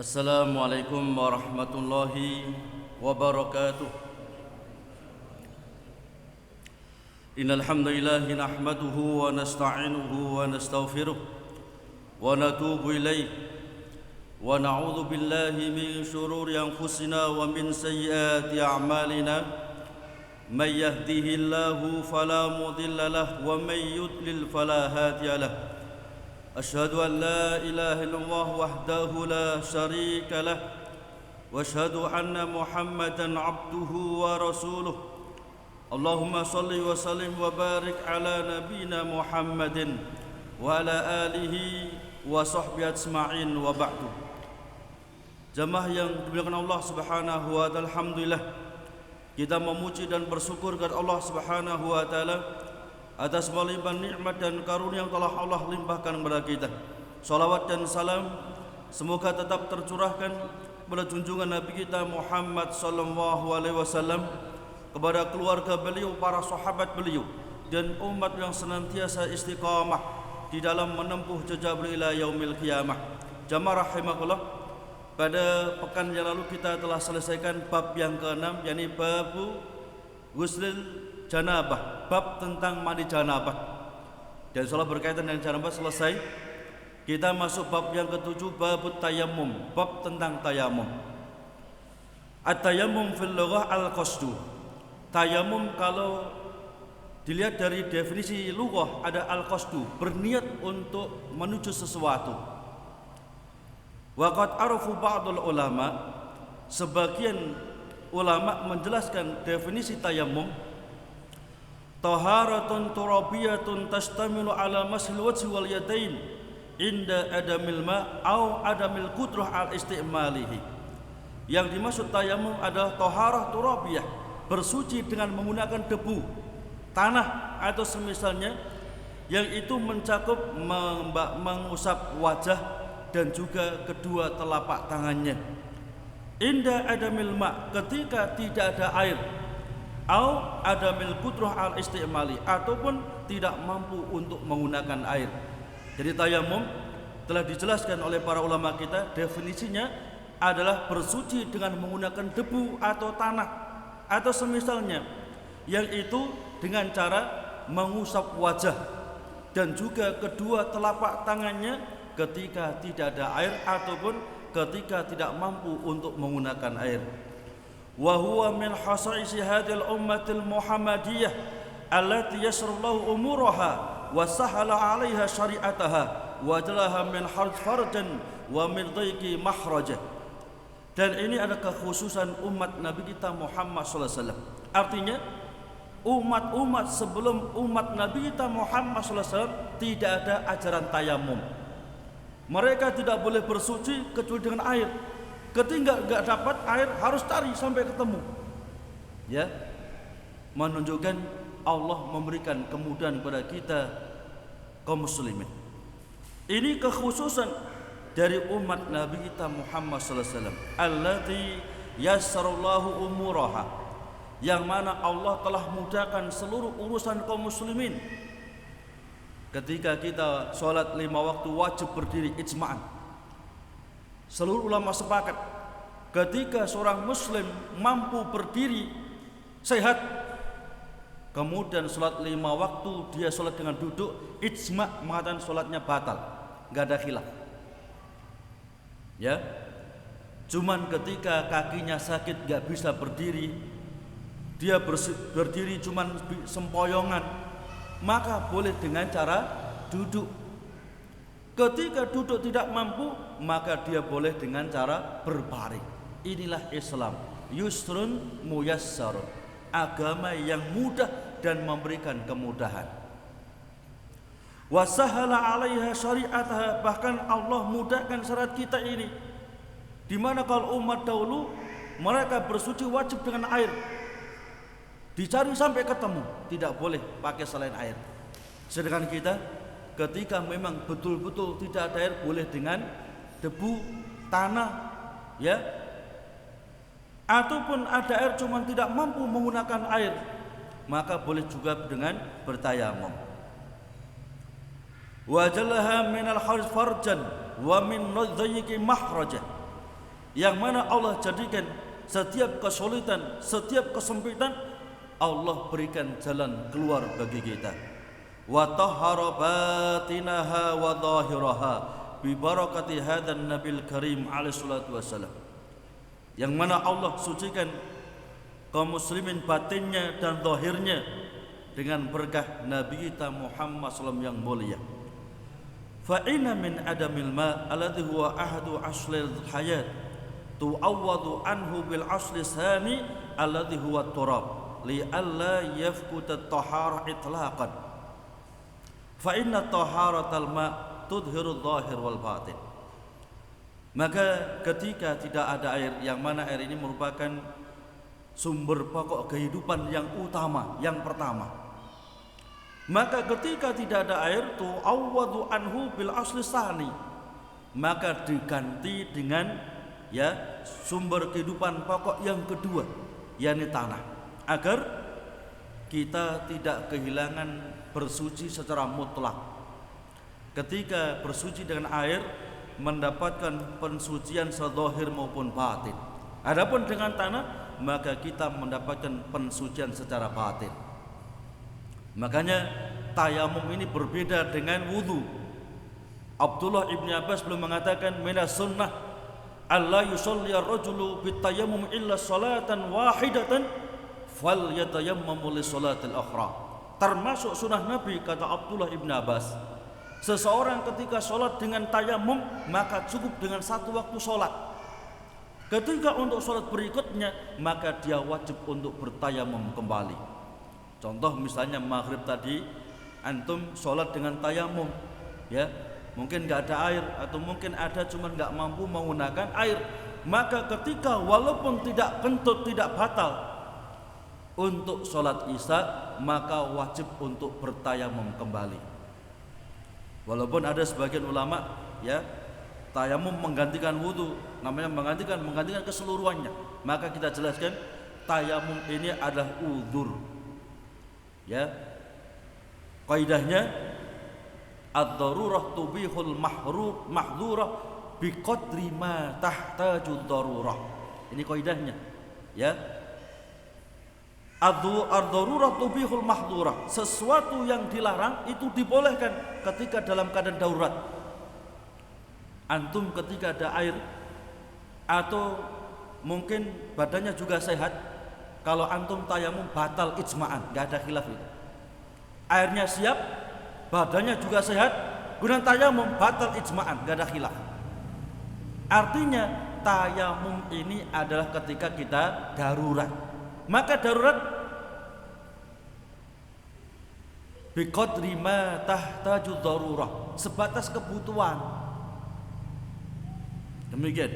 Assalamualaikum warahmatullahi wabarakatuh. Innal hamdalillah nahmaduhu wa nasta'inuhu wa nastaghfiruh wa natubu ilaih wa na'udzu billahi min shururi anfusina wa min sayyiati a'malina. May yahdihillahu fala mudilla lahu wa may yudlil fala hadiya lahu. أشهد أن لا إله إلا الله وحده لا شريك له وأشهد أن محمدا عبده ورسوله اللهم صل وسلم وبارك على نبينا محمد وعلى آله وصحبه أجمعين وبعد. Jamaah yang dimuliakan Allah Subhanahu wa taala, alhamdulillah kita memuji dan bersyukur kepada Allah Subhanahu wa taala atas melimpah nikmat dan karunia yang telah Allah limpahkan kepada kita. Salawat dan salam semoga tetap tercurahkan kepada junjungan Nabi kita Muhammad sallallahu alaihi wasallam, kepada keluarga beliau, para sahabat beliau, dan umat yang senantiasa istiqamah di dalam menempuh jejak beliau ila yaumil qiyamah. Jamaah rahimakumullah, pada pekan yang lalu kita telah selesaikan bab yang ke-6, yakni babu ghuslil janabah, bab tentang mandi janabah. Dan insyaallah berkaitan dengan janabah selesai. Kita masuk bab yang ke-7, bab tayammum, bab tentang tayammum. At-tayammum fil lughah al-qasdu. Tayammum kalau dilihat dari definisi lughah ada al-qasdu, berniat untuk menuju sesuatu. Wa qad arafu ba'dul ulama, sebagian ulama menjelaskan definisi tayammum: taharatun turabiyatun tastamilu ala masil wajhi wal yadain inda adamil ma au adamil qudrah al istimalihi. Yang dimaksud tayamum adalah taharah turabiyah, bersuci dengan menggunakan debu, tanah atau semisalnya, yang itu mencakup mengusap wajah dan juga kedua telapak tangannya. Inda adamil ma, ketika tidak ada air, au adamil qudrah al istimali, ataupun tidak mampu untuk menggunakan air. Jadi tayamum telah dijelaskan oleh para ulama kita, definisinya adalah bersuci dengan menggunakan debu atau tanah atau semisalnya, yang itu dengan cara mengusap wajah dan juga kedua telapak tangannya ketika tidak ada air ataupun ketika tidak mampu untuk menggunakan air. Wa huwa min hasaisi hadhil ummatil muhammadiyah allati yasrallahu umuraha wa sahala 'alaiha syari'ataha wa jalaha min harj farjan wa min dhaiqi mahraja. Dan ini adalah kekhususan umat Nabi kita Muhammad sallallahu alaihi wasallam. Artinya umat-umat sebelum umat Nabi kita Muhammad sallallahu alaihi wasallam tidak ada ajaran tayamum. Mereka tidak boleh bersuci kecuali dengan air. Ketika enggak dapat air harus cari sampai ketemu. Ya. Menunjukkan Allah memberikan kemudahan kepada kita kaum muslimin. Ini kekhususan dari umat Nabi kita Muhammad sallallahu alaihi wasallam, allati yassarallahu umuraha, yang mana Allah telah mudahkan seluruh urusan kaum muslimin. Ketika kita sholat 5 waktu wajib berdiri ijma'an. Seluruh ulama sepakat, ketika seorang muslim mampu berdiri sehat, kemudian sholat 5 waktu dia sholat dengan duduk, ijma' mengatakan sholatnya batal, nggak ada khilaf. Ya, cuman ketika kakinya sakit nggak bisa berdiri, dia berdiri cuman sempoyongan, maka boleh dengan cara duduk. Ketika duduk tidak mampu, maka dia boleh dengan cara berbaring. Inilah Islam, yusrun muyassarun, agama yang mudah dan memberikan kemudahan. Wa sahala 'alaiha syari'ataha, bahkan Allah mudahkan syariat kita ini. Di mana kalau umat dahulu mereka bersuci wajib dengan air, dicari sampai ketemu, tidak boleh pakai selain air. Sedangkan kita ketika memang betul-betul tidak ada air, boleh dengan debu, tanah, ya, ataupun ada air cuman tidak mampu menggunakan air, maka boleh juga dengan bertayamum. Wa jalaha minal harj farjan wa min dhayqi mahraja, yang mana Allah jadikan setiap kesulitan, setiap kesempitan Allah berikan jalan keluar bagi kita. Wa tahhara batinaha wa dhahiraha bi barakati hadzal nabil karim alaihi salatu wassalam. Yang mana Allah sucikan kaum muslimin batinnya dan zahirnya dengan berkah Nabi kita Muhammad SAW yang mulia. Fa inna min adamil ma alladhi huwa ahadu aslil hayat tu'awwadu anhu bil asli sani alladhi huwa turab li alla yafkuta at-tahara itlaqan. Fa inna taharatal ma tudhiru dhahir wal batin. Maka ketika tidak ada air, yang mana air ini merupakan sumber pokok kehidupan yang utama, yang pertama, maka ketika tidak ada air, tu'awwadu anhu bil asli sani, maka diganti dengan sumber kehidupan pokok yang kedua, yakni tanah, agar kita tidak kehilangan bersuci secara mutlak. Ketika bersuci dengan air mendapatkan pensucian zahir maupun batin. Adapun dengan tanah maka kita mendapatkan pensucian secara batin. Makanya tayamum ini berbeda dengan wudu. Abdullah ibn Abbas belum mengatakan minas sunnah alla yusalli ar-rajulu bitayammum illa salatan wahidatan falyatayammamu li salatil ukhra. Termasuk sunnah Nabi, kata Abdullah ibn Abbas, seseorang ketika sholat dengan tayamum maka cukup dengan satu waktu sholat. Ketika untuk sholat berikutnya maka dia wajib untuk bertayamum kembali. Contoh misalnya maghrib tadi, antum sholat dengan tayamum, mungkin nggak ada air atau mungkin ada cuman nggak mampu menggunakan air, maka ketika walaupun tidak kentut, tidak batal untuk sholat isya, maka wajib untuk bertayamum kembali. Walaupun ada sebagian ulama tayamum menggantikan wudu, namanya menggantikan keseluruhannya, maka kita jelaskan tayamum ini adalah udzur. Kaidahnya ad-darurah tubihul mahdhurah biqadri ma tahtaju darurah. Ini kaidahnya, ad-darurah tubihul mahdhurah, sesuatu yang dilarang itu dibolehkan ketika dalam keadaan darurat. Antum ketika ada air atau mungkin badannya juga sehat, kalau antum tayamum batal ijma'an, enggak ada khilaf itu. Airnya siap, badannya juga sehat, guna tayamum batal ijma'an, enggak ada khilaf. Artinya tayamum ini adalah ketika kita darurat. Maka darurat biqadri ma tahtaju darurah, sebatas kebutuhan. Demikian.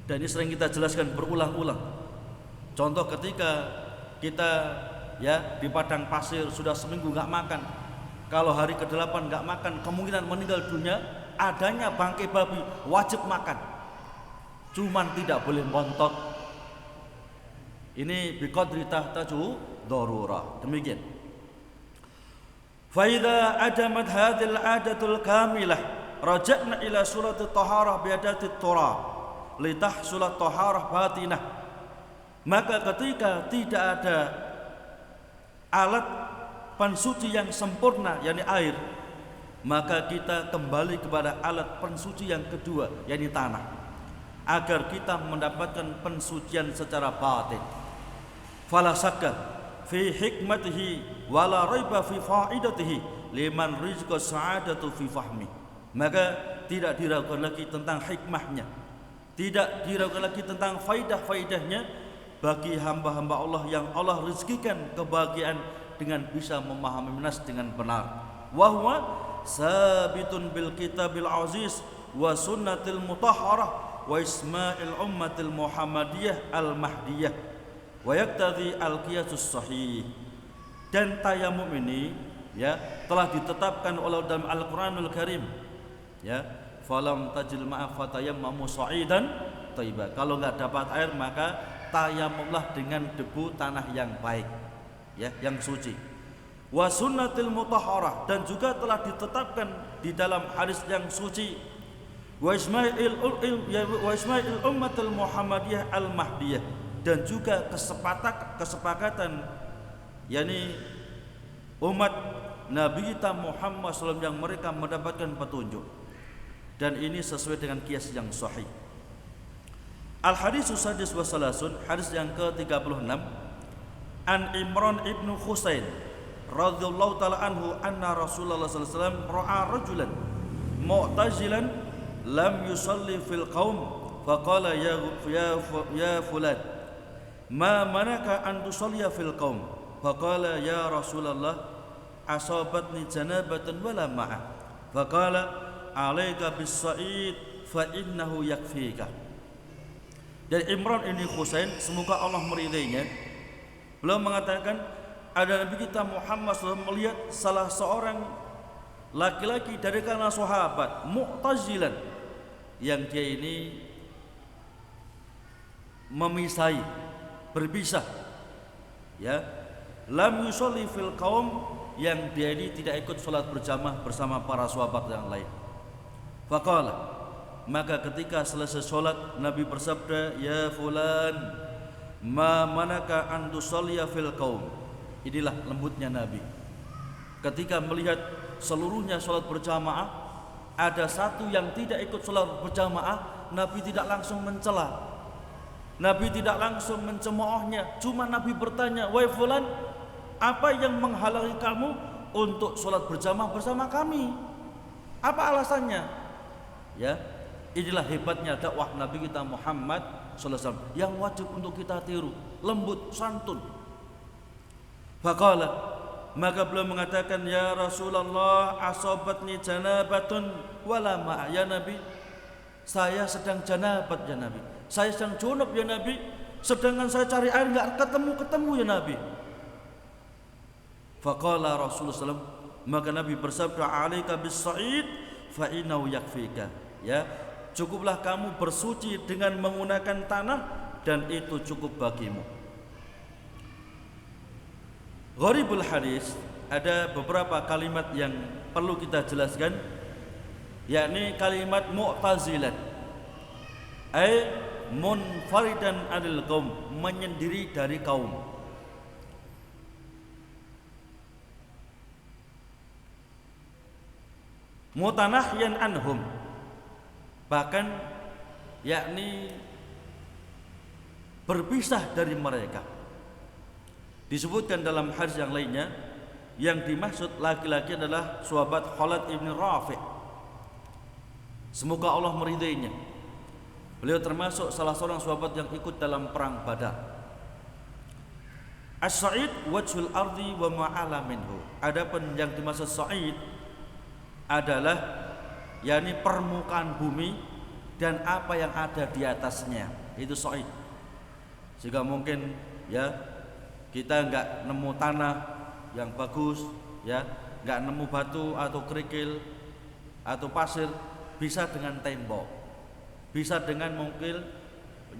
Dan ini sering kita jelaskan berulang-ulang. Contoh ketika kita di padang pasir sudah seminggu nggak makan, kalau hari ke-8 nggak makan, kemungkinan meninggal dunia, adanya bangkai babi, wajib makan, cuman tidak boleh montot. Ini biqadri tahtaju darurah. Demikian. Fa idza adamat hadhil adatul kamilah raja'na ila suratit taharah biadatit turab litahsulat taharah batinah. Maka ketika tidak ada alat pensuci yang sempurna, yakni air, maka kita kembali kepada alat pensuci yang kedua, yakni tanah, agar kita mendapatkan pensucian secara batin. Fala syakka fi hikmatihi wala raiba fi faidatihi liman rizqa sa'adatu fi fahmi. Maka tidak diragukan lagi tentang hikmahnya, tidak diragukan lagi tentang faidah-faidahnya bagi hamba-hamba Allah yang Allah rezekikan kebahagiaan dengan bisa memahami nas dengan benar. Wa huwa sabitun bil kitabil aziz wa sunnatil mutahharah wa isma'il ummatil muhammadiyah al mahdiyah wa yaktadhi al qiyasus sahih. Dan tayamum ini telah ditetapkan oleh dalam Al-Qur'anul Karim. Falam tajil ma'a fatayammamu sa'idan thayyiban. Kalau enggak dapat air maka tayamumlah dengan debu tanah yang baik, yang suci. Wa sunnatil mutahharah, dan juga telah ditetapkan di dalam hadis yang suci, wa ismail ummatul Muhammadiyah al-Mahdiyah, dan juga kesepakatan yakni umat Nabi kita Muhammad SAW yang mereka mendapatkan petunjuk, dan ini sesuai dengan qiyas yang sahih. Al-haditsus sadis wa salasun, hadis yang ke-36, an Imran ibnu Husain radhiyallahu taala anhu anna Rasulullah sallallahu alaihi wasallam ra'a rajulan mu'tazilan lam yusalli fil qaum faqala ya fulan ma manaka an tusalliya fil qaum faqala ya Rasulullah asabatni janabatan wala ma'a faqala alaika bis sa'id fa innahu yakfika. Dari Imran ibn Husain, semoga Allah meridainya, beliau mengatakan ada Nabi kita Muhammad SAW melihat salah seorang laki-laki dari kalangan sahabat mu'tazilan, yang dia ini memisai, berpisah, ya, lam yusolli fil qaum, yang dia ini tidak ikut sholat berjamaah bersama para sahabat yang lain. Faqala, maka ketika selesai sholat Nabi bersabda, ya fulan ma manaka an tusalliya fil qaum. Inilah lembutnya Nabi ketika melihat seluruhnya sholat berjamaah, ada satu yang tidak ikut sholat berjamaah, Nabi tidak langsung mencela, Nabi tidak langsung mencemoohnya, cuma Nabi bertanya, wahai fulan, apa yang menghalangi kamu untuk sholat berjamaah bersama kami? Apa alasannya? Ya, inilah hebatnya dakwah Nabi kita Muhammad sallallahu alaihi wasallam yang wajib untuk kita tiru, lembut, santun. Faqala, maka beliau mengatakan, ya Rasulullah asabatni janabatun wala ma'a. Ya Nabi, saya sedang janabat ya Nabi, saya sedang junub ya Nabi, sedangkan saya cari air enggak ketemu ya Nabi. Faqala Rasulullah SAW, maka Nabi bersabda, alaika bis sa'id fa innahu yakfika. Ya, cukuplah kamu bersuci dengan menggunakan tanah, dan itu cukup bagimu. Gharibul hadis, ada beberapa kalimat yang perlu kita jelaskan, yakni kalimat mu'tazilan, ay munfaridan anil qaum, menyendiri dari kaum. Mutanahyan anhum, bahkan yakni berpisah dari mereka. Disebutkan dalam hadis yang lainnya, yang dimaksud laki-laki adalah sahabat Khalid ibn Rafi'. Semoga Allah meridainya. Beliau termasuk salah seorang sahabat yang ikut dalam perang Badar. As-sa'id wajhul ardi wa ma'ala minhu. Adapun yang dimaksud sa'id adalah yakni permukaan bumi dan apa yang ada di atasnya, itu sa'id. Jika mungkin ya kita enggak nemu tanah yang bagus, ya, enggak nemu batu atau kerikil atau pasir, bisa dengan tembok, bisa dengan mungkin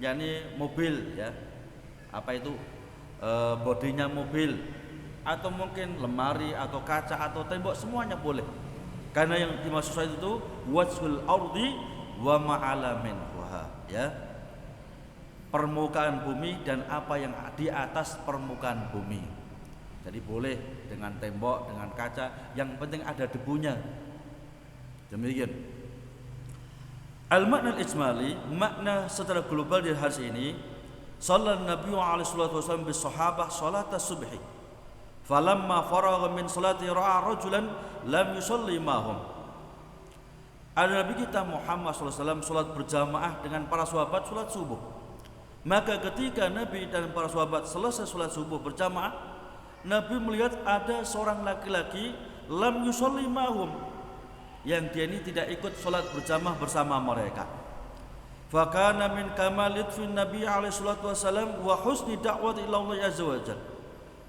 yakni mobil, ya, apa itu bodinya mobil, atau mungkin lemari atau kaca atau tembok, semuanya boleh. Karena yang dimaksud itu wajhul ardi wa ma'ala minha, ya, permukaan bumi dan apa yang di atas permukaan bumi. Jadi boleh dengan tembok, dengan kaca, yang penting ada debunya. Demikian. Al-makna al-ijmali, makna secara global di hadis ini, sallallahu Nabi alaihi wasallam bis sahabah salat subhi. Falamma faragha min salati ra'a rajulan lam yusalli ma'hum. Ada Nabi kita Muhammad SAW salat berjamaah dengan para sahabat salat subuh. Maka ketika Nabi dan para sahabat selesai salat subuh berjamaah, Nabi melihat ada seorang laki-laki lam yusalli ma'hum, yang dia ini tidak ikut salat berjamaah bersama mereka. Fa kana min kamal idfin Nabi alaihi salatu wasallam wa husni da'wati ila Allah azza wajalla.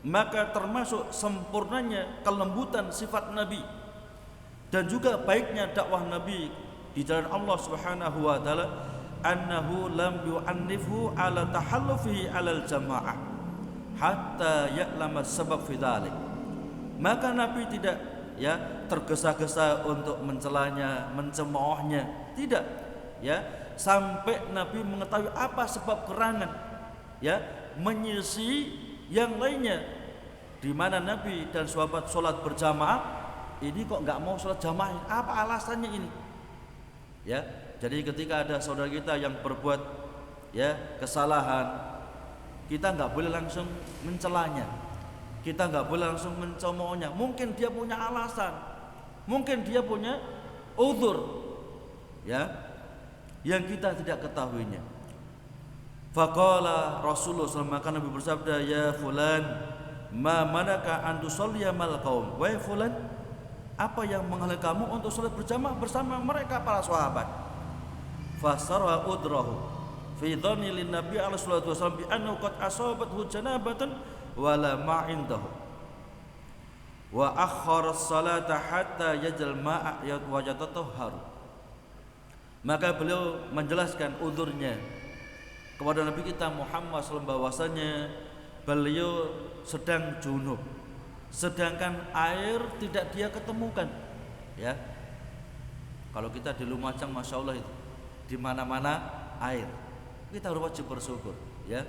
Maka termasuk sempurnanya kelembutan sifat Nabi dan juga baiknya dakwah Nabi di jalan Allah Subhanahu wa taala, annahu lam yu'annifhu ala tahallufihi alal jamaah hatta ya'lama sabab fi dzalik. Maka Nabi tidak ya tergesa-gesa untuk mencelanya, mencemoohnya, tidak. Ya, sampai Nabi mengetahui apa sebab gerangan, ya, menyisi yang lainnya. Di mana Nabi dan sahabat sholat berjamaah, ini kok nggak mau sholat jamaah? Apa alasannya ini? Ya, jadi ketika ada saudara kita yang berbuat ya kesalahan, kita nggak boleh langsung mencelanya, kita nggak boleh langsung mencemoohnya. Mungkin dia punya alasan, mungkin dia punya uzur, ya, yang kita tidak ketahuinya. Faqala Rasulullah SAW, maka Nabi bersabda, ya fulan, ma manaka an tusalliya mal qaum. Wahai fulan, apa yang menghalangi kamu untuk salat berjamaah bersama mereka para sahabat? Fasara udrahu fi dhanni lin nabi alaihi salatu wasallam bi annahu qad asabathu janabatan wala ma indahu wa akhkhara as-salata hatta yajal ma'a wa yatatahharu. Maka beliau menjelaskan udurnya kepada Nabi kita Muhammad SAW bahwasanya beliau sedang junub, sedangkan air tidak dia ketemukan. Ya, kalau kita di Lumajang, masya Allah itu di mana-mana air, kita harus wajib bersyukur. Ya,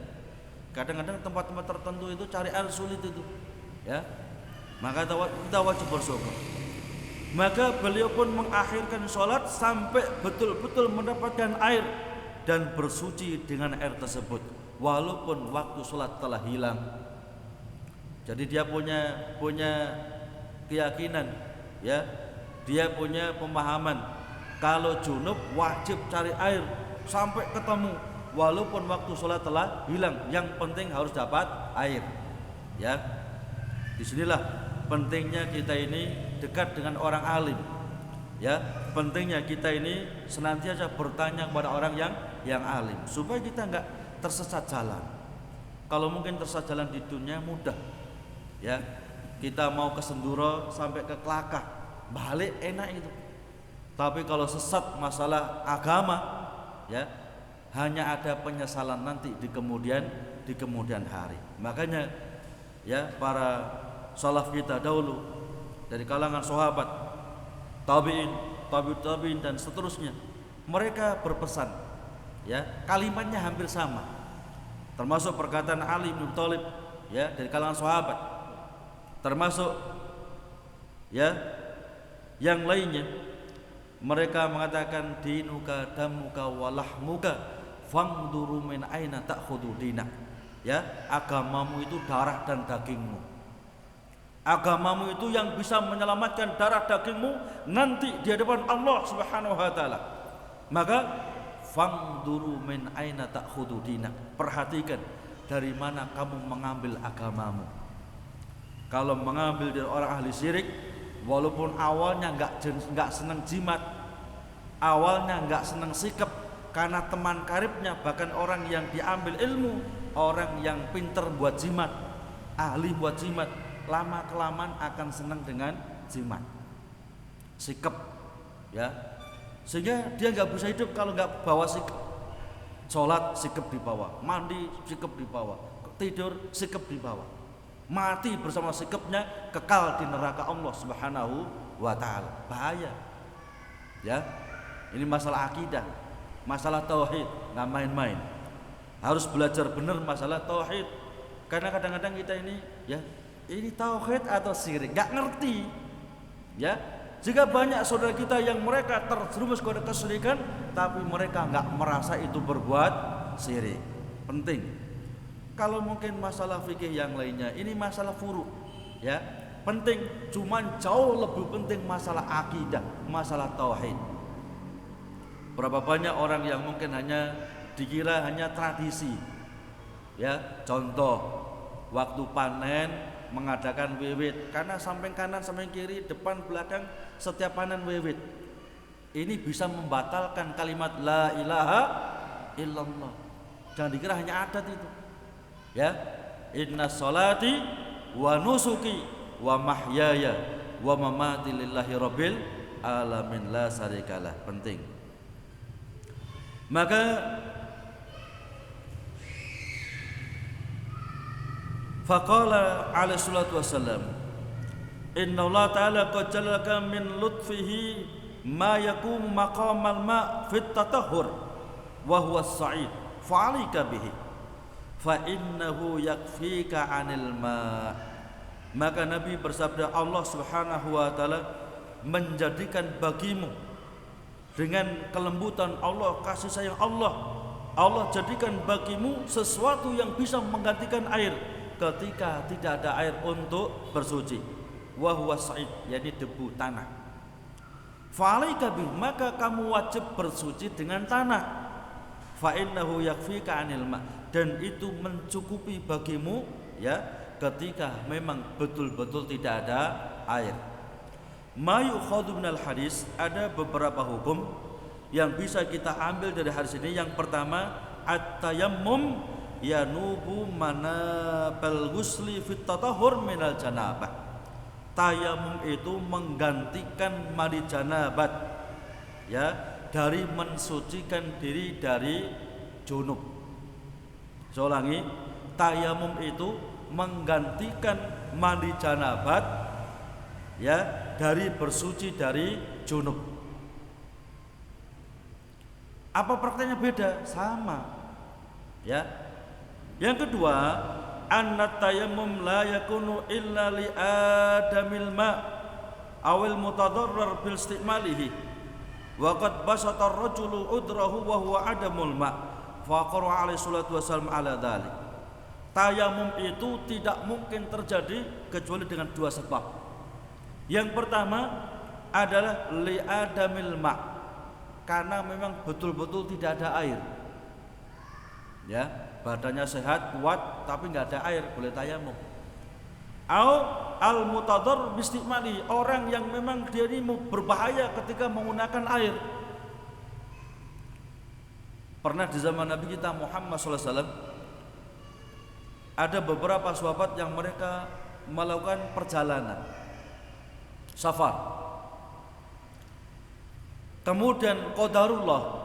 kadang-kadang tempat-tempat tertentu itu cari air sulit itu. Ya, maka kita wajib bersyukur. Maka beliau pun mengakhirkan sholat sampai betul-betul mendapatkan air dan bersuci dengan air tersebut, walaupun waktu sholat telah hilang. Jadi dia punya keyakinan, ya, dia punya pemahaman kalau junub wajib cari air sampai ketemu, walaupun waktu sholat telah hilang. Yang penting harus dapat air. Ya, disinilah pentingnya kita ini dekat dengan orang alim. Ya, pentingnya kita ini senantiasa bertanya kepada orang yang alim supaya kita enggak tersesat jalan. Kalau mungkin tersesat jalan di dunia mudah, ya, kita mau ke Senduro sampai ke Kelakah balik enak itu. Tapi kalau sesat masalah agama, ya, hanya ada penyesalan nanti di kemudian hari. Makanya ya para salaf kita dahulu dari kalangan sahabat, tabi'in, tabi'in dan seterusnya, mereka berpesan, ya, kalimatnya hampir sama. Termasuk perkataan Ali bin Thalib, ya, dari kalangan sahabat. Termasuk ya yang lainnya, mereka mengatakan dinuka damuka walahmuka fangduru min aina ta'khudhu dinak. Ya, agamamu itu darah dan dagingmu. Agamamu itu yang bisa menyelamatkan darah dagingmu nanti di hadapan Allah Subhanahu wa taala. Maka fangduru min aina ta'khudhu dinak. Perhatikan dari mana kamu mengambil agamamu. Kalau mengambil dari orang ahli syirik, walaupun awalnya enggak senang jimat, awalnya enggak senang sikap karena teman karibnya, bahkan orang yang diambil ilmu, orang yang pinter buat jimat, ahli buat jimat, lama kelamaan akan senang dengan jimat, sikap, ya, sehingga dia nggak bisa hidup kalau nggak bawa sikap. Sholat sikap di bawah, mandi sikap di bawah, tidur sikap di bawah, mati bersama sikapnya, kekal di neraka Allah Subhanahu wa taala. Bahaya, ya. Ini masalah akidah, masalah tauhid, nggak main-main. Harus belajar benar masalah tauhid, karena kadang-kadang kita ini, ya, ini tauhid atau syirik, nggak ngerti. Ya, jika banyak saudara kita yang mereka terjerumus kepada kesyirikan, tapi mereka nggak merasa itu berbuat syirik. Penting. Kalau mungkin masalah fikih yang lainnya, ini masalah furu, ya, penting. Cuman jauh lebih penting masalah akidah, masalah tauhid. Berapa banyak orang yang mungkin hanya dikira hanya tradisi, ya, contoh waktu panen mengadakan wiwit, karena samping kanan samping kiri depan belakang setiap panen wiwit. Ini bisa membatalkan kalimat la ilaha illallah. Jangan dikira hanya adat itu, ya. Inna sholati wa nusuki wa mahyaya wa mamati lillahi rabbil alamin la syarikalah. Penting. Maka faqala alaihi salatu wassalam, inna Allah ta'ala qad jalaka min lutfihi ma yakum maqamal ma fit tatahhur wa huwa as-sa'id fa'alika bihi fa innahu yakfika 'anil ma. Maka Nabi bersabda, Allah Subhanahu wa taala menjadikan bagimu dengan kelembutan Allah, kasih sayang Allah, Allah jadikan bagimu sesuatu yang bisa menggantikan air ketika tidak ada air untuk bersuci. Wa huwa sa'id, yakni debu tanah. Fa'alaika bih, maka kamu wajib bersuci dengan tanah. Fa innahu yakfika 'anil ma, dan itu mencukupi bagimu ya ketika memang betul-betul tidak ada air. Ma yukhadhu minal hadis, ada beberapa hukum yang bisa kita ambil dari hadis ini. Yang pertama, at-tayammum yanubu manabal ghusli fit tatahhur minal janabah. Tayamum itu menggantikan mandi janabat ya, dari mensucikan diri dari junub. Saya ulangi, tayamum itu menggantikan mandi janabat ya, dari bersuci dari junub. Apa prakteknya beda? Sama ya. Yang kedua, annat tayammum la yakunu illa li adamil ma awil mutadarrar bil istimalihi wa qad basata ar-rajulu udrahu wa huwa adamul ma fa qara alaihi salatu wasallam ala dzalik. Tayamum itu tidak mungkin terjadi kecuali dengan dua sebab. Yang pertama adalah li adamil ma, karena memang betul-betul tidak ada air ya, badannya sehat, kuat, tapi nggak ada air, boleh tayamum. Au al mutadar bistimali, orang yang memang dia ini berbahaya ketika menggunakan air. Pernah di zaman Nabi kita Muhammad SAW ada beberapa sahabat yang mereka melakukan perjalanan safar. Kemudian qadarullah,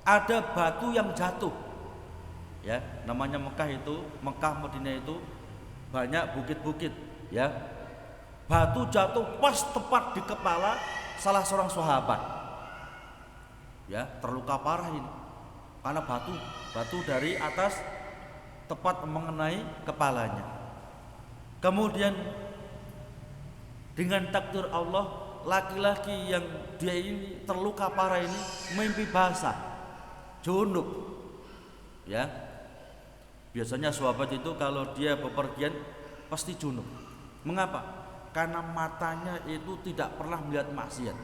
ada batu yang jatuh. Ya, namanya Mekah Madinah itu banyak bukit-bukit ya. Batu jatuh pas tepat di kepala salah seorang sahabat. Ya, terluka parah ini. Karena batu dari atas tepat mengenai kepalanya. Kemudian dengan takdir Allah, laki-laki yang dia ini terluka parah ini mimpi basah, junub. Ya. Biasanya sahabat itu kalau dia bepergian pasti junub. Mengapa? Karena matanya itu tidak pernah melihat maksiat.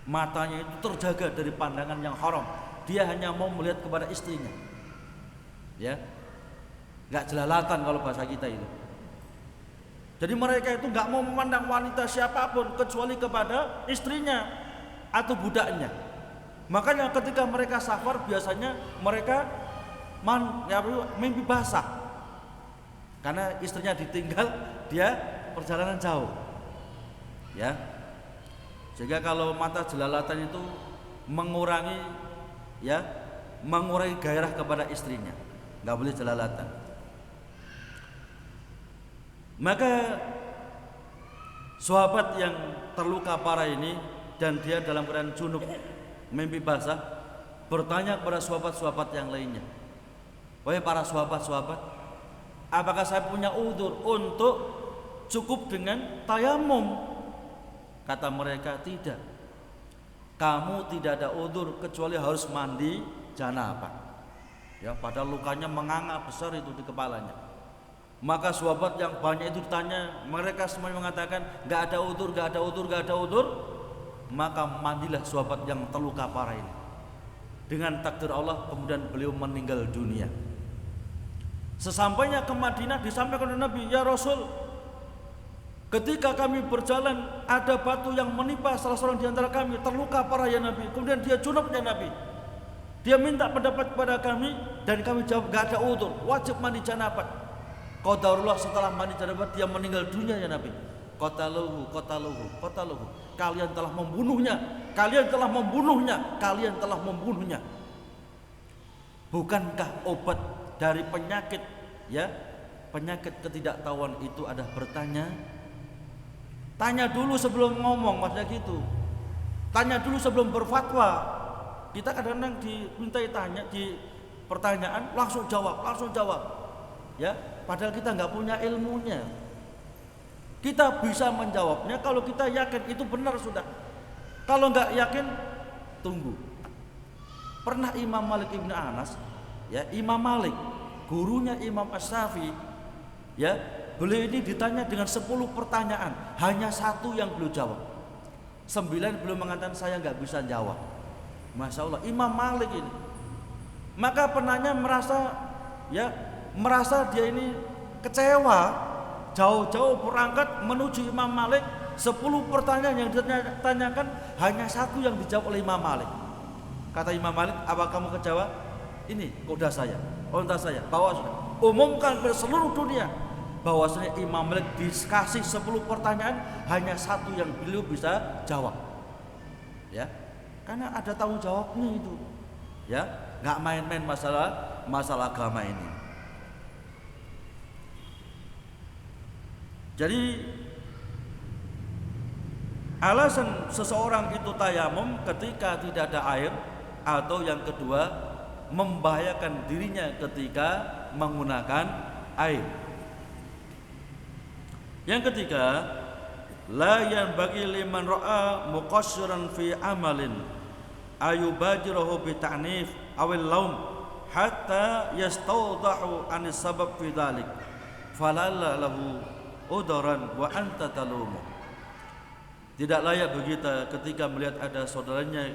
Matanya itu terjaga dari pandangan yang haram. Dia hanya mau melihat kepada istrinya. Ya. Enggak jelalatan kalau bahasa kita itu. Jadi mereka itu enggak mau memandang wanita siapapun kecuali kepada istrinya atau budaknya. Makanya ketika mereka safar biasanya mereka mimpi basah karena istrinya ditinggal, dia perjalanan jauh ya. Sehingga kalau mata jelalatan itu mengurangi gairah kepada istrinya, nggak boleh jelalatan. Maka sahabat yang terluka parah ini dan dia dalam keadaan junub mimpi basah bertanya kepada sahabat-sahabat yang lainnya, wahai para sahabat-sahabat, apakah saya punya udzur untuk cukup dengan tayamum? Kata mereka, tidak. Kamu tidak ada udzur kecuali harus mandi janabah. Ya, padahal lukanya menganga besar itu di kepalanya. Maka sahabat yang banyak itu ditanya, mereka semuanya mengatakan enggak ada udzur, enggak ada udzur, enggak ada udzur. Maka mandilah sahabat yang terluka parah ini. Dengan takdir Allah kemudian beliau meninggal dunia. Sesampainya ke Madinah disampaikan oleh Nabi, ya Rasul, ketika kami berjalan ada batu yang menimpa salah seorang di antara kami, terluka parah ya Nabi. Kemudian dia junub ya Nabi. Dia minta pendapat kepada kami dan kami jawab gak ada udzur, wajib mandi janabat. Qadarullah, setelah mandi janabat dia meninggal dunia ya Nabi. Qataluhu. Kalian telah membunuhnya. Bukankah obat dari penyakit ketidaktahuan itu ada bertanya? Tanya dulu sebelum ngomong, maksudnya gitu. Tanya dulu sebelum berfatwa. Kita kadang-kadang dimintai tanya di pertanyaan langsung jawab. Ya, padahal kita nggak punya ilmunya. Kita bisa menjawabnya kalau kita yakin itu benar sudah. Kalau nggak yakin, tunggu. Pernah Imam Malik Ibn Anas, ya Imam Malik, gurunya Imam As-Syafi'i, ya beliau ini ditanya dengan 10 pertanyaan, hanya 1 yang beliau jawab. 9 beliau mengatakan saya nggak bisa jawab. Masya Allah, Imam Malik ini. Maka penanya merasa dia ini kecewa, jauh-jauh berangkat menuju Imam Malik. 10 pertanyaan yang ditanyakan hanya 1 yang dijawab oleh Imam Malik. Kata Imam Malik, apa kamu kecewa? Ini kuda saya, onta saya, bawa sudah. Umumkan ke seluruh dunia bahwasanya Imam Malik dikasih 10 pertanyaan hanya 1 yang beliau bisa jawab. Ya, karena ada tanggung jawabnya itu. Ya, nggak main-main masalah agama ini. Jadi alasan seseorang itu tayamum ketika tidak ada air, atau yang kedua membahayakan dirinya ketika menggunakan air. Yang ketiga, la yanbaghi liman ra'a muqassiran fi amalin ayubajirahu bi ta'nif awil laum hatta yastawdahu anis sabab fi dhalik falalla lahu udaran wa anta talumu. Tidak layak bagi kita ketika melihat ada saudaranya,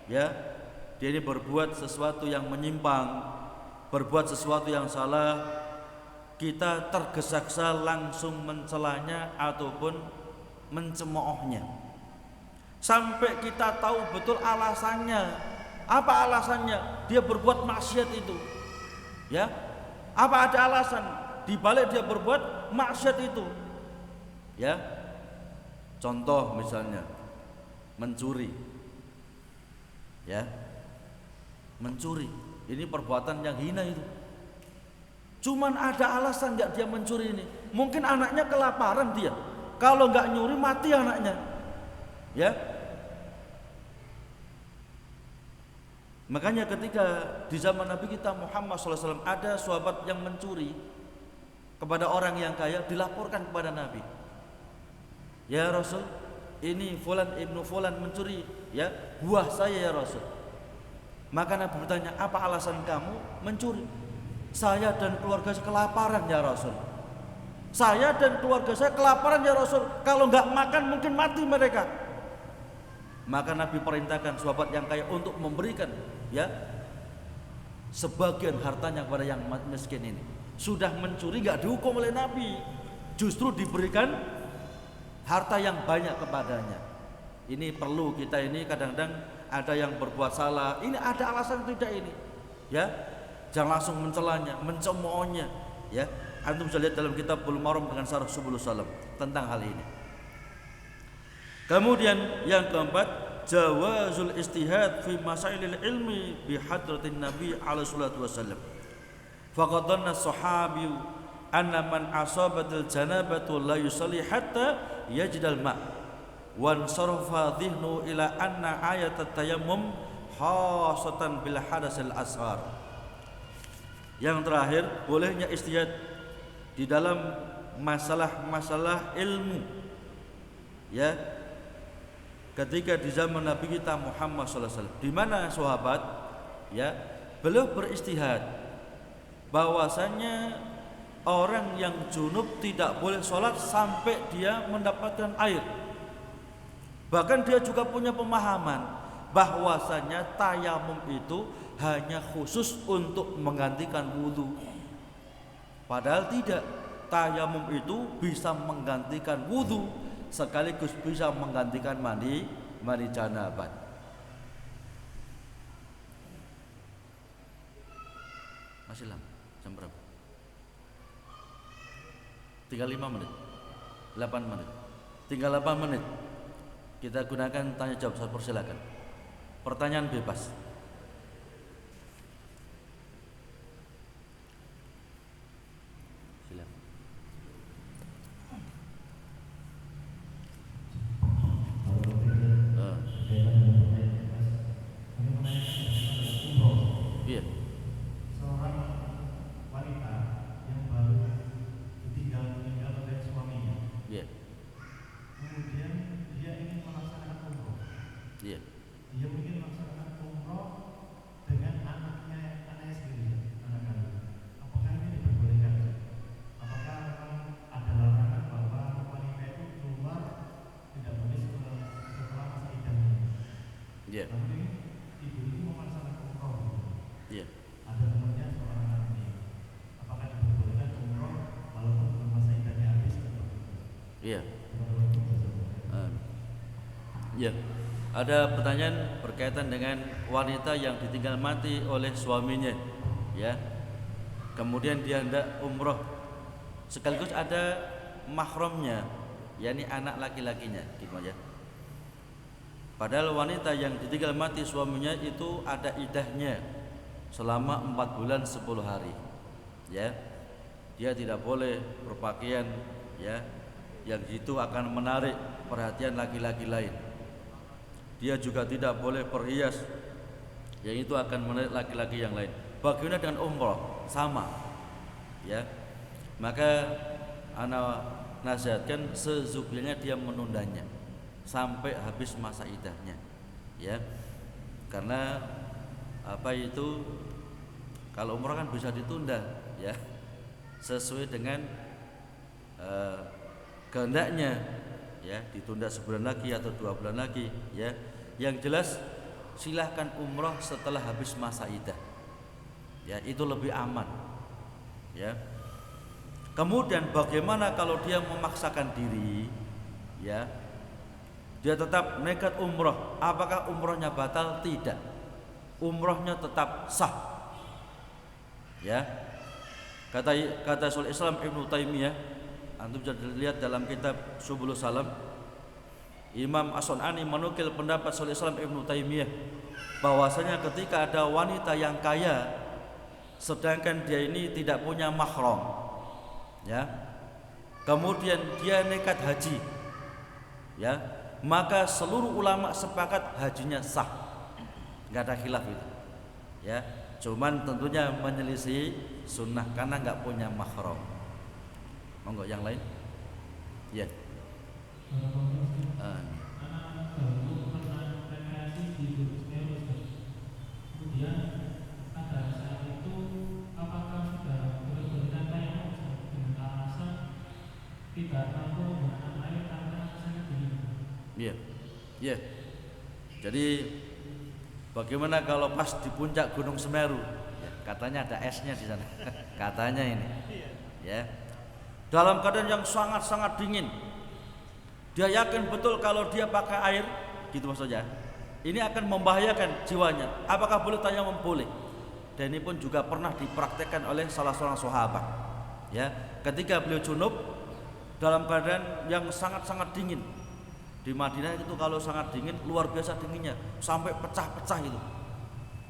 ya dia ini berbuat sesuatu yang menyimpang, berbuat sesuatu yang salah, kita tergesa-gesa langsung mencelanya ataupun mencemoohnya sampai kita tahu betul alasannya. Apa alasannya dia berbuat maksiat itu? Ya, apa ada alasan di balik dia berbuat maksiat itu? Ya, contoh misalnya mencuri. Ya, mencuri ini perbuatan yang hina itu. Cuman ada alasan nggak dia mencuri ini? Mungkin anaknya kelaparan dia. Kalau nggak nyuri mati anaknya. Ya. Makanya ketika di zaman Nabi kita Muhammad SAW ada sahabat yang mencuri kepada orang yang kaya, dilaporkan kepada Nabi. Ya Rasul, ini Fulan ibnu Fulan mencuri, ya buah saya ya Rasul. Maka Nabi bertanya, apa alasan kamu mencuri? Saya dan keluarga saya kelaparan ya Rasul. Saya dan keluarga saya kelaparan ya Rasul. Kalau nggak makan mungkin mati mereka. Maka Nabi perintahkan sahabat yang kaya untuk memberikan, ya, sebagian hartanya kepada yang miskin ini. Sudah mencuri nggak dihukum oleh Nabi, justru diberikan harta yang banyak kepadanya. Ini perlu kita ini kadang-kadang ada yang berbuat salah, ini ada alasan tidak ini, ya, jangan langsung mencelanya, mencemoohnya, ya. Antum bisa lihat dalam kitab Bulughul Maram dengan Syarah Subulus Salam tentang hal ini. Kemudian yang keempat, jawazul istihad fi masailil ilmi bi hadratin Nabi alaihi salatu wasallam. Faqad dhanna as-sahabi anna man asabatil janabatu la yusalli hatta yajidal ma' wan sarfa dhihnu ila anna ayat at-tayammum khasatan bil hadasil asghar. Yang terakhir, bolehnya istihad di dalam masalah-masalah ilmu, ya, ketika di zaman Nabi kita Muhammad SAW, di mana sahabat, ya, beliau beristihad bahwasanya orang yang junub tidak boleh sholat sampai dia mendapatkan air. Bahkan dia juga punya pemahaman bahwasanya tayamum itu hanya khusus untuk menggantikan wudhu. Padahal tidak, tayamum itu bisa menggantikan wudhu sekaligus bisa menggantikan mandi janabat. Masih lama, jam berapa? Tinggal 5 menit, 8 menit. Tinggal 8 menit. Kita gunakan tanya jawab, saya persilakan. Pertanyaan bebas. Silakan. Ya. Tapi ibu itu melaksanakan umroh. Iya. Ada temannya seorang anak ini. Apakah diperbolehkan umroh walaupun belum masa iddahnya habis? Iya. Ya. Ada pertanyaan berkaitan dengan wanita yang ditinggal mati oleh suaminya, ya. Kemudian dia hendak umroh, sekaligus ada mahramnya, yakni anak laki-lakinya, gitu aja. Padahal wanita yang ditinggal mati suaminya itu ada iddahnya selama 4 bulan 10 hari, ya. Dia tidak boleh berpakaian, ya, yang itu akan menarik perhatian laki-laki lain. Dia juga tidak boleh berhias, yang itu akan menarik laki-laki yang lain. Bagaimana dengan umroh? Sama, ya. Maka ana nasihatkan sezukinya dia menundanya sampai habis masa iddahnya, ya. Karena apa itu, kalau umroh kan bisa ditunda, ya, sesuai dengan kehendaknya, ya, ditunda sebulan lagi atau 2 bulan lagi, ya. Yang jelas silahkan umroh setelah habis masa iddah, ya, itu lebih aman, ya. Kemudian bagaimana kalau dia memaksakan diri, ya, dia tetap nekat umroh, apakah umrohnya batal? Tidak, umrohnya tetap sah, ya. Kata Syaikhul Islam Ibnu Taimiyah, antum bisa lihat dalam kitab Subulus Salam, Imam As-Sun'ani menukil pendapat Syaikhul Islam Ibnu Taimiyah bahwasanya ketika ada wanita yang kaya sedangkan dia ini tidak punya mahram, ya, kemudian dia nekat haji, ya, maka seluruh ulama sepakat hajinya sah, nggak ada khilaf itu, ya. Cuman tentunya menyelisih sunnah karena nggak punya mahram. Monggo yang lain, ya. Kemudian pada saat itu apakah sudah benar-benar tayamum dengan alasan tidak mampu menahan air karena sangat dingin? Iya, iya. Jadi bagaimana kalau pas di puncak Gunung Semeru, ya, katanya ada esnya di sana, katanya ini, ya, dalam keadaan yang sangat-sangat dingin, dia yakin betul kalau dia pakai air, gitu maksudnya, ini akan membahayakan jiwanya. Apakah boleh tayamum? Boleh. Dan ini pun juga pernah dipraktekkan oleh salah seorang sahabat, ya, ketika beliau junub dalam keadaan yang sangat-sangat dingin. Di Madinah itu kalau sangat dingin, luar biasa dinginnya, sampai pecah-pecah itu,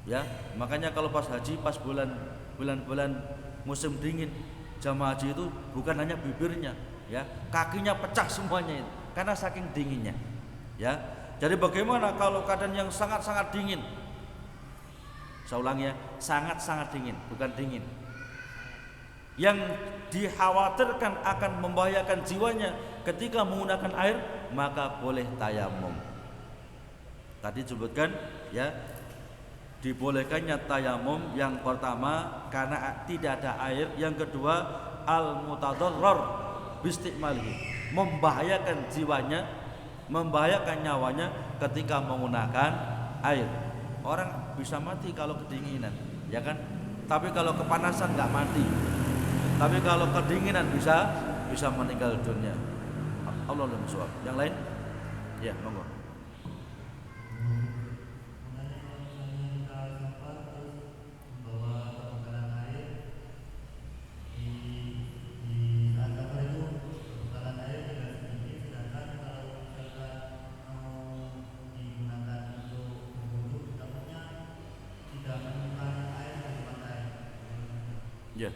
ya. Makanya kalau pas haji, pas bulan-bulan musim dingin, jamaah haji itu bukan hanya bibirnya, ya, kakinya pecah semuanya itu karena saking dinginnya, ya. Jadi bagaimana kalau keadaan yang sangat-sangat dingin? Saya ulangi, ya, sangat-sangat dingin, bukan dingin. Yang dikhawatirkan akan membahayakan jiwanya ketika menggunakan air, maka boleh tayamum. Tadi disebutkan, ya, dibolehkannya tayamum yang pertama karena tidak ada air, yang kedua al-mutadarrar bistiqmalihi, membahayakan jiwanya, membahayakan nyawanya ketika menggunakan air. Orang bisa mati kalau kedinginan, ya kan? Tapi kalau kepanasan nggak mati. Tapi kalau kedinginan bisa meninggal dunia. Allahul Musta'an. Yang lain? Ya, monggo. Ya.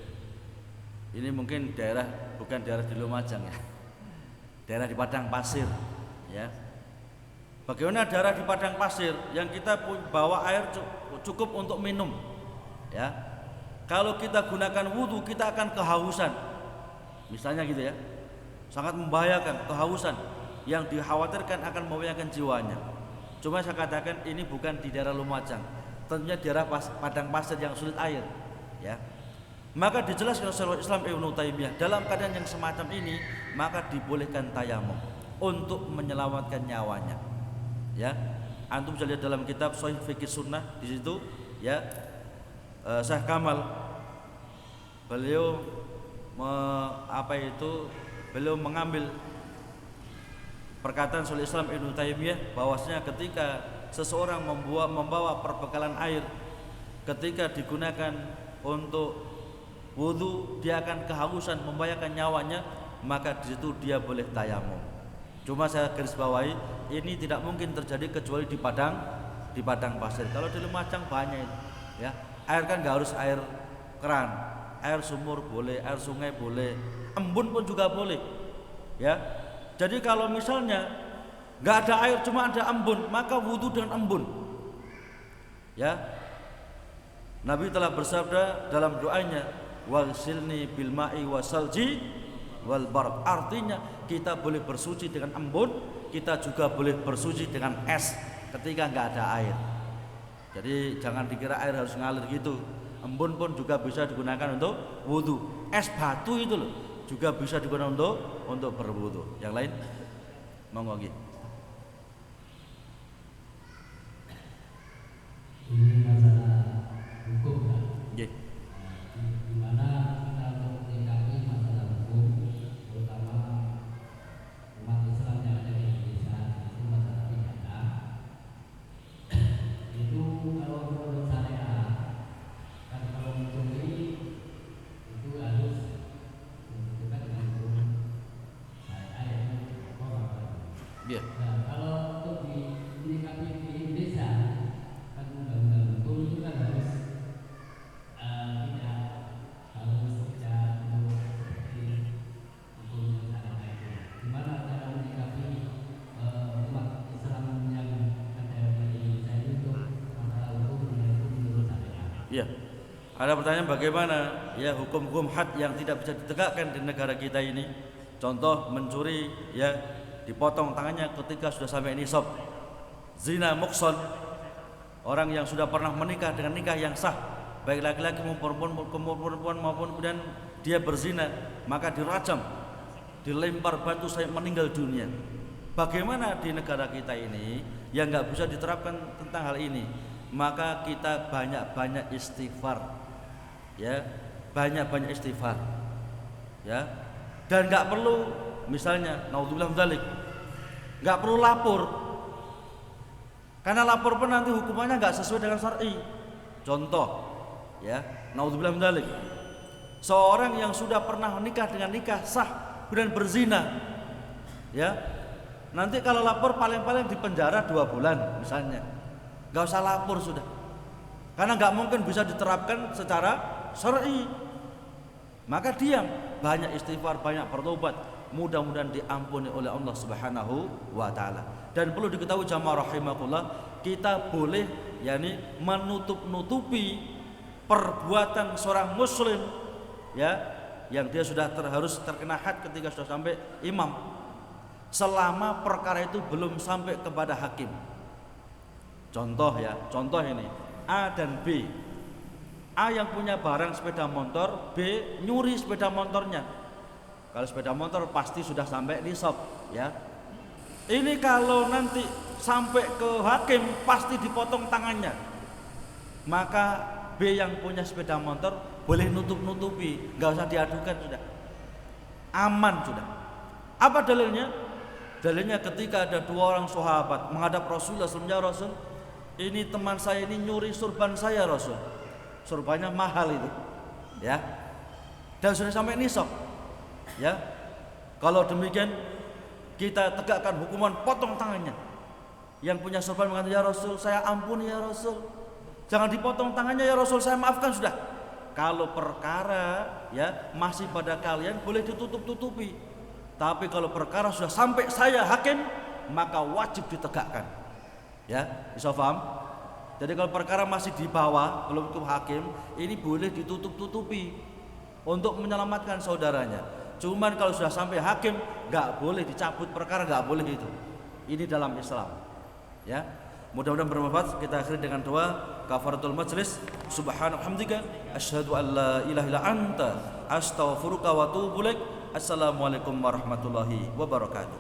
Ini mungkin daerah, bukan daerah di Lumajang, ya. Daerah di padang pasir, ya. Bagaimana daerah di padang pasir yang kita bawa air cukup untuk minum, ya. Kalau kita gunakan wudhu, kita akan kehausan, misalnya gitu, ya. Sangat membahayakan, kehausan yang dikhawatirkan akan membahayakan jiwanya. Cuma saya katakan ini bukan di daerah Lumajang, tentunya daerah padang pasir yang sulit air, ya. Maka dijelaskan oleh Syaikhul Islam Ibnu Taimiyah, dalam keadaan yang semacam ini maka dibolehkan tayamum untuk menyelamatkan nyawanya, ya. Antum bisa lihat dalam kitab Sahih Fikih Sunnah, di situ ya Syekh Kamal beliau beliau mengambil perkataan Syaikhul Islam Ibnu Taimiyah bahwasanya ketika seseorang membawa perbekalan air, ketika digunakan untuk wudu dia akan kehausan membahayakan nyawanya, maka di situ dia boleh tayamum. Cuma saya garis bawahi, ini tidak mungkin terjadi kecuali di padang pasir. Kalau di Lumajang banyak itu, ya. Air kan nggak harus air keran, air sumur boleh, air sungai boleh, embun pun juga boleh, ya. Jadi kalau misalnya nggak ada air cuma ada embun, maka wudu dengan embun, ya. Nabi telah bersabda dalam doanya, "Waghsilni bil ma'i wasalji wal barad." Artinya kita boleh bersuci dengan embun, kita juga boleh bersuci dengan es ketika nggak ada air. Jadi jangan dikira air harus ngalir gitu. Embun pun juga bisa digunakan untuk wudu. Es batu itu loh juga bisa digunakan untuk berwudu. Yang lain monggo nggih. Ini masalah hukum ya. Nggih. Di mana kita untuk menyikapi masalah hukum, terutama umat Islam yang ada di Indonesia, itu masalah pidana. Itu kalau menurut syariat, kan kalau mencuri itu harus dibutuhkan dengan hukum syariat yang Nggih. Nah, kalau untuk menyikapi di Indonesia, kan undang-undang hukum itu kan harus tidak untuk seperti hukum yang syariat itu. Gimana cara menyikapi umat Islam yang ada di Indonesia itu untuk masalah hukum yang itu menurut syariat? Iya. Ada pertanyaan bagaimana ya hukum-hukum had yang tidak bisa ditegakkan di negara kita ini. Contoh mencuri ya dipotong tangannya ketika sudah sampai nisab. Zina muhsan, orang yang sudah pernah menikah dengan nikah yang sah, baik laki-laki maupun perempuan maupun kemudian dia berzina, maka dirajam, dilempar batu sampai meninggal dunia. Bagaimana di negara kita ini yang nggak bisa diterapkan tentang hal ini? Maka kita banyak-banyak istighfar, ya, banyak-banyak istighfar, ya, dan nggak perlu misalnya, naudzubillah min dzalik, nggak perlu lapor, karena lapor pun nanti hukumannya nggak sesuai dengan syar'i. Contoh, ya, naudzubillah min dzalik, seorang yang sudah pernah menikah dengan nikah sah kemudian berzina, ya, nanti kalau lapor paling-paling di penjara 2 bulan misalnya, nggak usah lapor sudah, karena nggak mungkin bisa diterapkan secara syar'i. Maka diam, banyak istighfar, banyak bertobat, mudah-mudahan diampuni oleh Allah Subhanahu wa taala. Dan perlu diketahui jamaah rahimakumullah, kita boleh yakni menutup-nutupi perbuatan seorang muslim ya yang dia sudah harus terkena had ketika sudah sampai imam, selama perkara itu belum sampai kepada hakim. Contoh ya, contoh ini A dan B. A yang punya barang sepeda motor, B nyuri sepeda motornya. Kalau sepeda motor pasti sudah sampai nisab, ya. Ini kalau nanti sampai ke hakim pasti dipotong tangannya. Maka B yang punya sepeda motor boleh nutup-nutupi, nggak usah diadukan sudah. Aman sudah. Apa dalilnya? Dalilnya ketika ada 2 orang sahabat menghadap Rasulullah SAW, ya Rasul, ini teman saya ini nyuri surban saya Rasul. Surbannya mahal itu, ya. Dan sudah sampai nisab. Ya, kalau demikian kita tegakkan hukuman potong tangannya. Yang punya surban mengatakan, ya Rasul, saya ampuni ya Rasul, jangan dipotong tangannya ya Rasul, saya maafkan sudah. Kalau perkara ya masih pada kalian boleh ditutup-tutupi. Tapi kalau perkara sudah sampai saya hakim, maka wajib ditegakkan. Ya, bisa paham? Jadi kalau perkara masih di bawah, belum ke hakim, ini boleh ditutup-tutupi untuk menyelamatkan saudaranya. Cuman kalau sudah sampai hakim, nggak boleh dicabut perkara, nggak boleh itu. Ini dalam Islam. Ya, mudah-mudahan bermanfaat. Kita akhiri dengan doa kafaratul majlis. Subhanaka hamdika asyhadu an la ilaha illa anta astaghfiruka wa atubu ilaik. Assalamualaikum warahmatullahi wabarakatuh.